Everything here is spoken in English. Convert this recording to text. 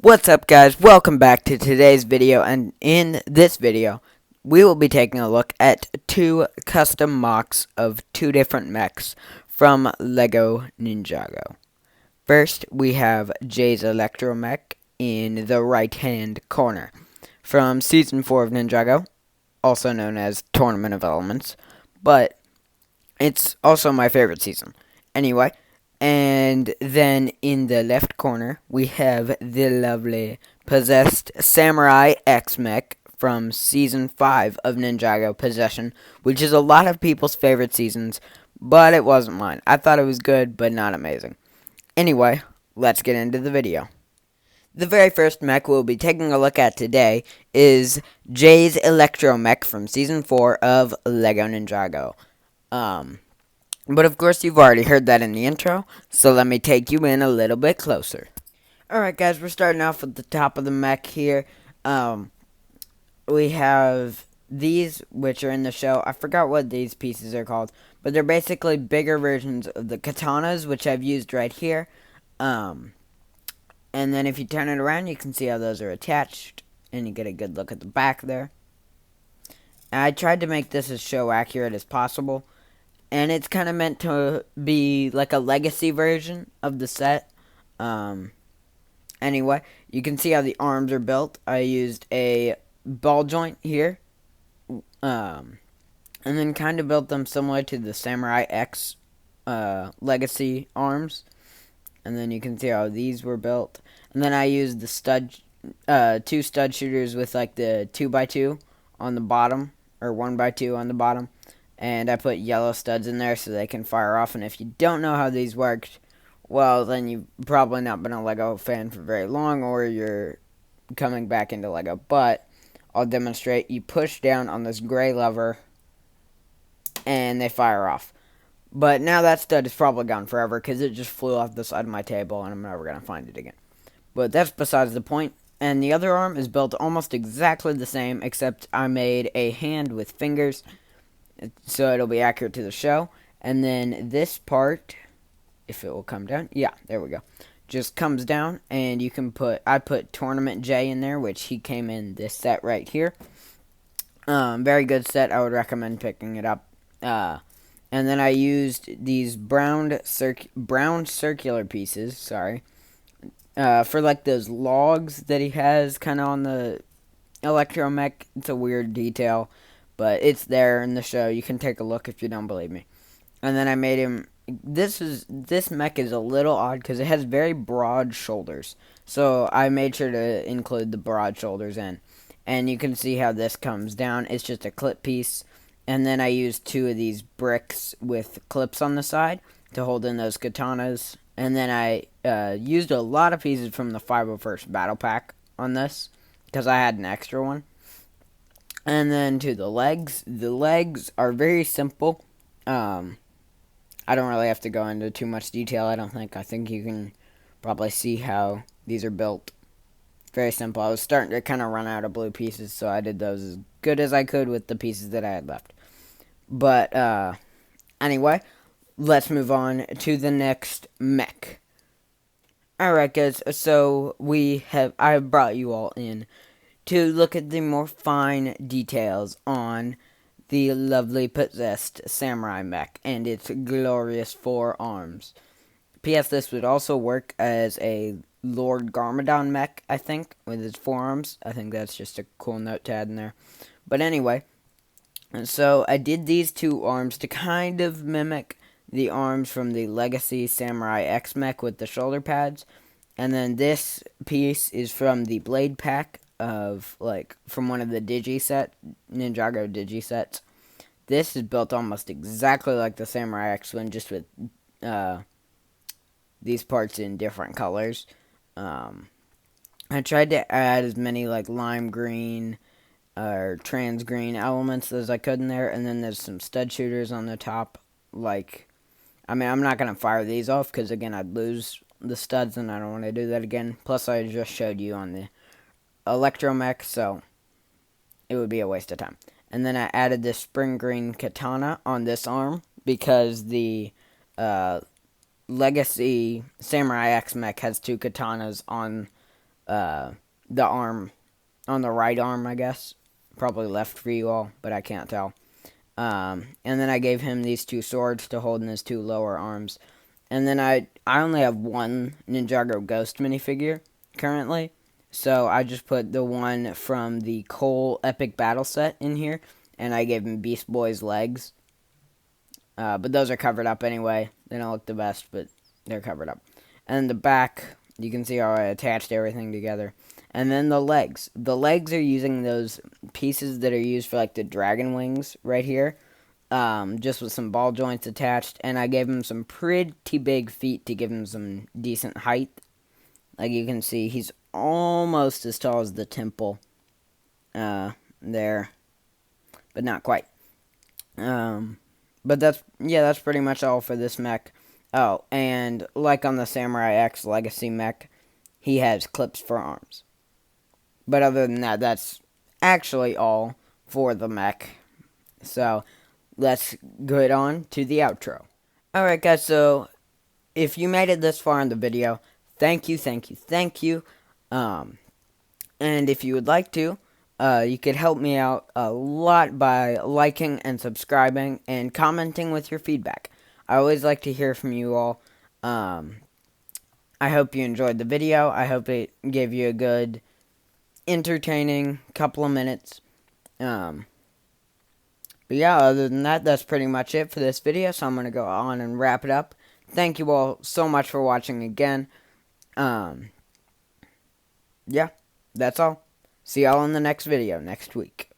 What's up, guys? Welcome back to today's video, and in this video we will be taking a look at two custom mocks of two different mechs from Lego Ninjago. First, we have Jay's Electro Mech in the right hand corner from Season 4 of Ninjago, also known as Tournament of Elements, but it's also my favorite season. Anyway, and then in the left corner, we have the lovely Possessed Samurai X Mech from Season 5 of Ninjago Possession, which is a lot of people's favorite seasons, but it wasn't mine. I thought it was good, but not amazing. Anyway, let's get into the video. The very first mech we'll be taking a look at today is Jay's Electro Mech from Season 4 of Lego Ninjago. But of course you've already heard that in the intro, so let me take you in a little bit closer. Alright guys, we're starting off with the top of the mech here. We have these, which are in the show. I forgot what these pieces are called, but they're basically bigger versions of the katanas, which I've used right here. And then if you turn it around, you can see how those are attached, and you get a good look at the back there. And I tried to make this as show accurate as possible. And it's kind of meant to be like a legacy version of the set. Anyway, you can see how the arms are built. I used a ball joint here. And then kind of built them similar to the Samurai X legacy arms. And then you can see how these were built. And then I used the two stud shooters with like the 2x2 on the bottom. Or 1x2 on the bottom. And I put yellow studs in there so they can fire off. And if you don't know how these worked, well, then you've probably not been a Lego fan for very long, or you're coming back into Lego. But I'll demonstrate. You push down on this gray lever, and they fire off. But now that stud is probably gone forever because it just flew off the side of my table, and I'm never going to find it again. But that's besides the point. And the other arm is built almost exactly the same, except I made a hand with fingers, so it'll be accurate to the show. And then this part, if it will come down, yeah, there we go, just comes down, and you can I put Tournament J in there, which he came in this set right here. Very good set. I would recommend picking it up. And then I used these brown circular pieces, for like those logs that he has kind of on the Electro Mech. It's a weird detail, but it's there in the show. You can take a look if you don't believe me. And then I made him. This mech is a little odd because it has very broad shoulders. So I made sure to include the broad shoulders in. And you can see how this comes down. It's just a clip piece. And then I used two of these bricks with clips on the side to hold in those katanas. And then I used a lot of pieces from the 501st Battle Pack on this because I had an extra one. And then to the legs are very simple. I don't really have to go into too much detail, I don't think. I think you can probably see how these are built. Very simple. I was starting to kind of run out of blue pieces, so I did those as good as I could with the pieces that I had left. But, anyway, let's move on to the next mech. Alright, guys, so I have brought you all in to look at the more fine details on the lovely Possessed Samurai Mech and its glorious 4 arms. P.S. This would also work as a Lord Garmadon mech, I think, with his 4 arms. I think that's just a cool note to add in there. But anyway, so I did these 2 arms to kind of mimic the arms from the Legacy Samurai X Mech with the shoulder pads. And then this piece is from the Blade Pack from one of the Ninjago Digi sets. This is built almost exactly like the Samurai X one, just with these parts in different colors. I tried to add as many like lime green or trans green elements as I could in there, and then there's some stud shooters on the top. I'm not going to fire these off because, again, I'd lose the studs, and I don't want to do that again. Plus, I just showed you on the Electro Mech, so it would be a waste of time. And then I added this spring green katana on this arm because the Legacy Samurai X Mech has 2 katanas on the arm on the right arm, I guess. Probably left for you all, but I can't tell. And then I gave him these 2 swords to hold in his 2 lower arms. And then I only have one Ninjago Ghost minifigure currently. So I just put the one from the Cole Epic Battle set in here. And I gave him Beast Boy's legs. But those are covered up anyway. They don't look the best, but they're covered up. And the back, you can see how I attached everything together. And then the legs. The legs are using those pieces that are used for like the dragon wings right here. Just with some ball joints attached. And I gave him some pretty big feet to give him some decent height. Like you can see, he's almost as tall as the temple. There. But not quite. But that's pretty much all for this mech. Oh, and like on the Samurai X Legacy mech, he has clips for arms. But other than that, that's actually all for the mech. So, let's get on to the outro. Alright guys, so if you made it this far in the video, thank you, thank you, thank you. And if you would like to, you could help me out a lot by liking and subscribing and commenting with your feedback. I always like to hear from you all. I hope you enjoyed the video. I hope it gave you a good, entertaining couple of minutes. But yeah, other than that, that's pretty much it for this video. So I'm going to go on and wrap it up. Thank you all so much for watching again. Yeah, that's all. See y'all in the next video next week.